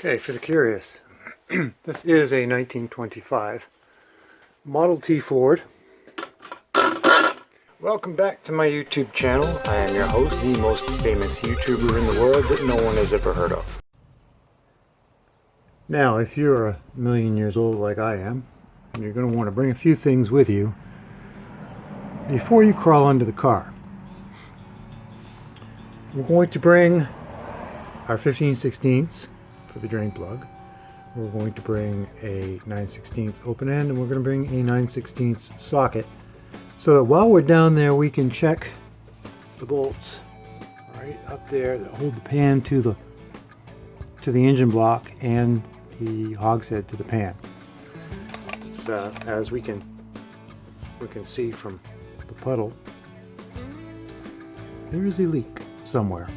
Okay, for the curious, this is a 1925 Model T Ford. Welcome back to my YouTube channel. I am your host, the most famous YouTuber in the world that no one has ever heard of. Now, if you're a million years old like I am, and you're going to want to bring a few things with you before you crawl into the car. We're going to bring our 15/16 for the drain plug. We're going to bring a 9/16 open end, and we're going to bring a 9/16 socket, so that while we're down there we can check the bolts right up there that hold the pan to the engine block and the hogshead to the pan. So as we can see from the puddle, there is a leak somewhere.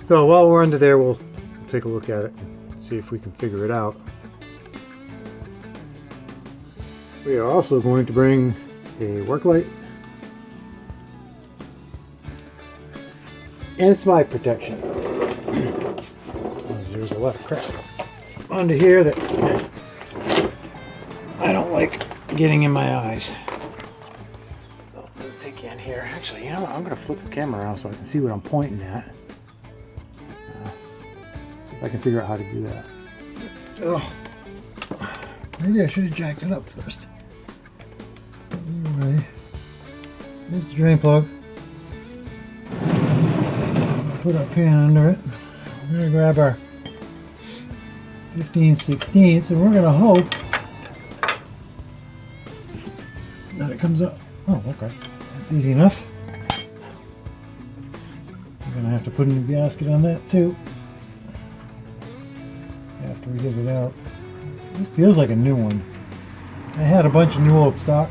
So while we're under there, we'll take a look at it and see if we can figure it out. We are also going to bring a work light and slide protection. There's a lot of crap under here that I don't like getting in my eyes. So let me take you in here. Actually, you know what? I'm going to flip the camera around so I can see what I'm pointing at. See if I can figure out how to do that. Oh, maybe I should have jacked it up first. Anyway, here's the drain plug. Put our pan under it. We're going to grab our 15/16 and we're going to hope that it comes up. Oh, okay. That's easy enough. We're going to have to put a new gasket on that too after we get it out. This feels like a new one. I had a bunch of new old stock.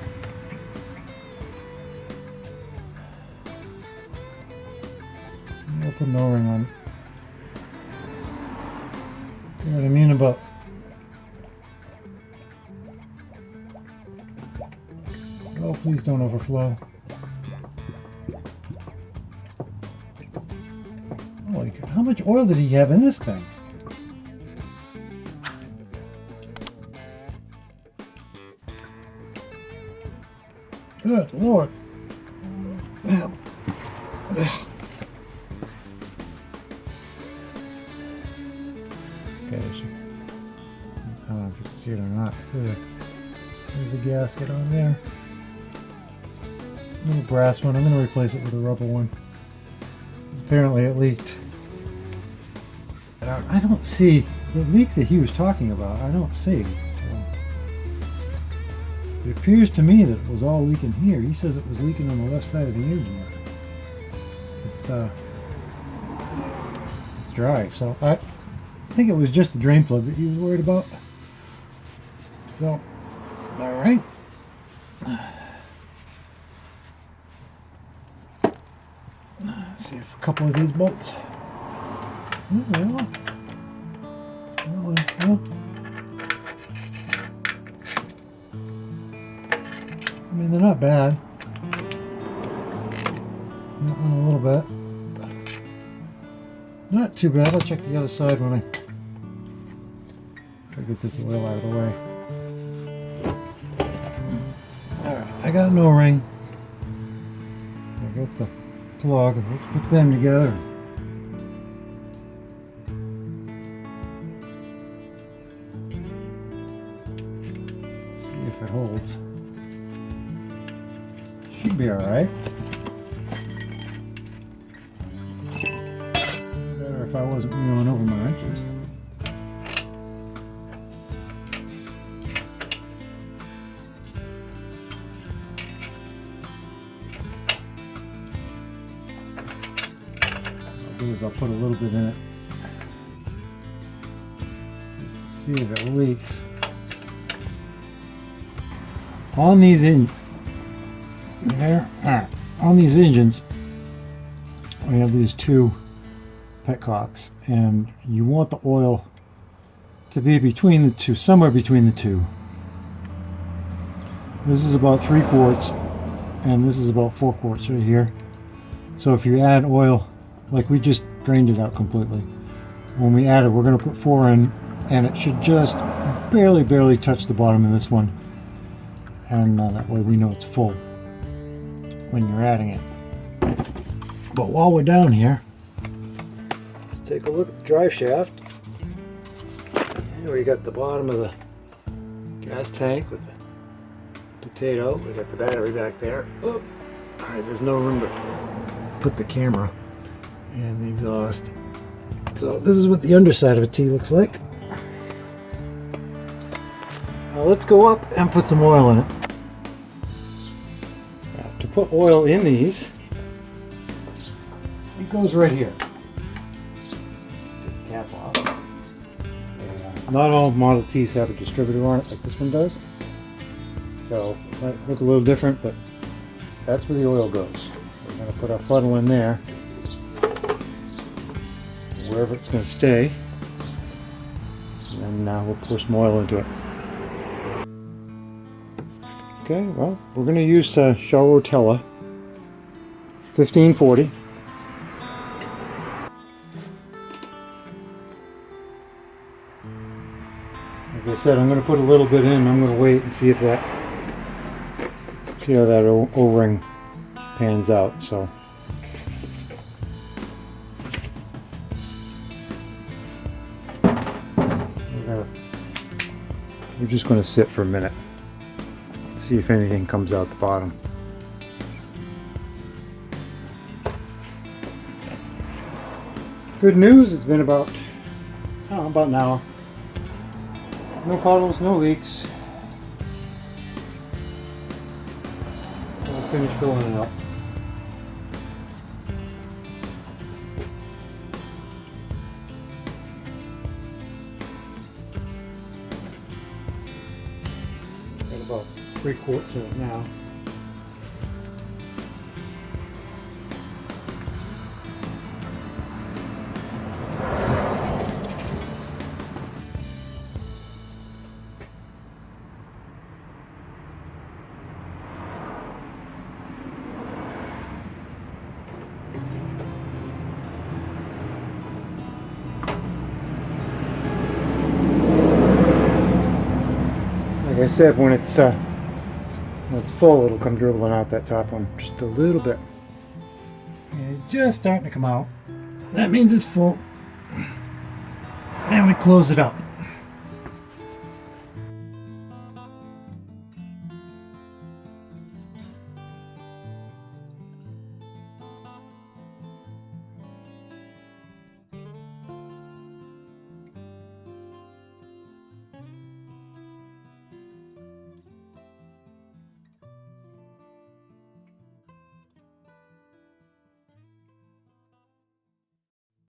I'll put an O-ring on it. See what I mean about oh, please don't overflow. Holy cow, how much oil did he have in this thing? Good Lord. Okay, I don't know if you can see it or not. There's a gasket on there. Little brass one. I'm going to replace it with a rubber one. Apparently it leaked. I don't see the leak that he was talking about. I don't see. So it appears to me that it was all leaking here. He says it was leaking on the left side of the engine. It's dry. So I think it was just the drain plug that he was worried about. So, all right. Let's see if a couple of these bolts. Oh, they are. Well, I mean, they're not bad. That one a little bit. Not too bad. I'll check the other side when I try to get this oil out of the way. Alright, I got an O-ring. I got the plug. Let's put them together. See if it holds. Should be alright. Better if I wasn't reeling over my wrenches. I'll put a little bit in it just to see if it leaks. On these on these engines, we have these two petcocks, and you want the oil to be between the two, somewhere between the two. This is about 3 quarts, and this is about 4 quarts right here. So if you add oil, like we just drained it out completely, when we add it, we're going to put 4 in, and it should just barely touch the bottom of this one, and that way we know it's full when you're adding it. But while we're down here, let's take a look at the drive shaft. Here we got the bottom of the gas tank with the potato. We got the battery back there. Oh. All right, there's no room to put the camera and the exhaust. So this is what the underside of a T looks like. Now let's go up and put some oil in it. Now, to put oil in these, it goes right here. Get the cap off. Not all Model Ts have a distributor on it like this one does. So it might look a little different, but that's where the oil goes. We're going to put our funnel in there, wherever it's going to stay, and then we'll pour some oil into it. Okay, well, we're going to use Shell Rotella 1540. Like I said, I'm going to put a little bit in. I'm going to wait and see how that O-ring pans out. So we're just going to sit for a minute, see if anything comes out the bottom. Good news, it's been about an hour. No puddles, no leaks. We'll finish filling it up. Got about 3/4 of it now. Like I said, when it's full, it'll come dribbling out that top one just a little bit. And it's just starting to come out. That means it's full. And we close it up.